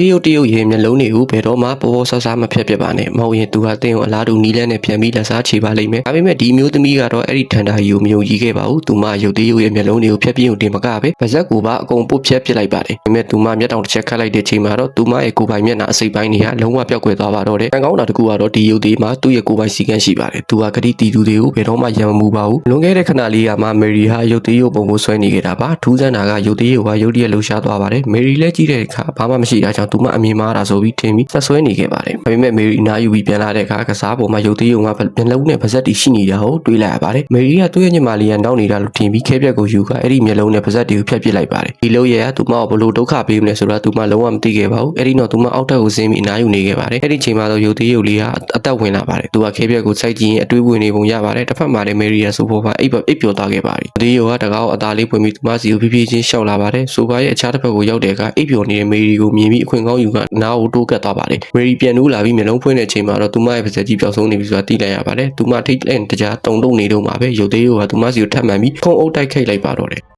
သေးရုပ်တရုပ်ရဲ့မျက်လုံးတွေကိုဘယ်တော့မှပေါ်ပေါ်ဆဆမဖြတ်ပြပါနဲ့မဟုတ်ရင်သူဟာတင်းကိုအလားတူနီးလန်းနဲ့ပြန်ပြီးလက်စားချေပါလိမ့်မယ်ဒါပေမဲ့ဒီမျိုးသမီးကတော့အဲ့ဒီထန်တာကြီးကိုမယုံကြည်ခဲ့ပါဘူးသူမရုပ်သေးရုပ်ရဲ့မျက်လုံးတွေကိုဖြတ်ပြင်းုံတင်မကပဲပါဇက်ကိုပါအကုန်ပုတ်ဖြတ်ပစ်လိုက်ပါတယ်ဒါပေမဲ့သူမမျက်တောင်တစ်ချက်ခတ်လိုက်တဲ့ချိန်မှာတော့သူမရဲ့ကိုယ်ပိုင်မျက်နှာအစိပ်ပိုင်းတွေကလုံးဝပျောက်ကွယ်သွားပါတော့တယ်။ကံကောင်းတာတကူကတော့ဒီရုပ်သေးမှာသူ့ရဲ့ကိုယ်ပိုင်စီကန်းရှိပါတယ်။သူဟာဂတိတီသူတွေကိုဘယ်တော့မှရံမမှုပါဘူး။လွန်ခဲ့တဲ့ခဏလေးကမှမယ်ရီဟာရုပ်သေးရုပ်ပုံကိုဆွဲနေခဲ့တာပါ။ထူးဆန်းတာကရုပ်သေးရုပ်ဟာရုပ်တရက်လှူရှားသွားပါတယ်။မယ်ရီလည်းကြည့်တဲ့အခါဘာမှမရှိတာကြောင့်သူမအမြင်မှားတာဆိုပြီးထင်ပြီးဆက်ဆွဲနေခဲ့ပါတယ်။ဒါပေမဲ့မယ်ရီနားယူပြီးပြန်လာတဲ့အခါကစားပေါ်မှာရုပ်သေးရုပ်မှာမျက်လုံးနဲ့ပါဇက်တီရှိနေတာကိုတွေးလိုက်ရပါတယ်။မယ်ရီကသူ့ရဲ့ညမလေးကနောက်နေတာလို့ထင်ပြီးခဲပြက်ကိုယူကအဲ့ဒီမျက်လုံးနဲ့ပါဇက်တီကိုဖျက်ပစ်လိုက်ပါတယ်။ဒီလိုရဲကသူမကိုဘလို့ဒုက္ခပေးမလဲဆိုတာသူမလုံးဝမသိခဲ့ပါဘူး။အဲ့ဒီတော့သူမအောက်ထပ်ကိုဆင်းပြီးအနားယူနေခဲ့ပါတယ်။အဲ့ဒီချိန်မှာတော့ရုပ်သေးရုပ်လေးဟာအသက်ဝင်လာပါတယ်။သူကခဲပြက်ကိုစိုက်ကြည့်ရင်အတွေးဝင်နေပုံရပါတယ်။တစ်ဖက်မှာလည်းမယ်ရီယာဆိုဖိုဘာအိပ်ပျော်သွားခဲ့ပါပြီ။ဒီရုပ်ကတကားကိုအသာလေးပွင့်ပြီးသူမစီကိုဖြည်းဖြည်းချင်းရှောက်လာပါတယ်။ဆိုဘာရဲ့အခြားတစ်ဖက်ကိုရောက်တဲ့အခါအိပ်ပျော်နေတဲ့မယ်ရီကိုမြင်ပြီးအခွင့်ကောင်းယူကနားကိုတိုးကပ်သွားပါတယ်။မယ်ရီပြန်နိုးလာပြီးမျက်လုံးဖွင့်တဲ့အချိန်မှာတော့သူမရဲ့ပါးစပ်ကြီးပျောက်ဆုံးနေပြီဆိုတာသိလိုက်ရပါတယ်။သူမထိတ်လန့်တကြားတုန်တုံနေတော့မှာပဲရုပ်သေးရုပ်ကသူမစီကိုထပ်မှန်ပြီးခုံအုပ်တိုက်ခိုက်လိုက်ပါတော့တယ်။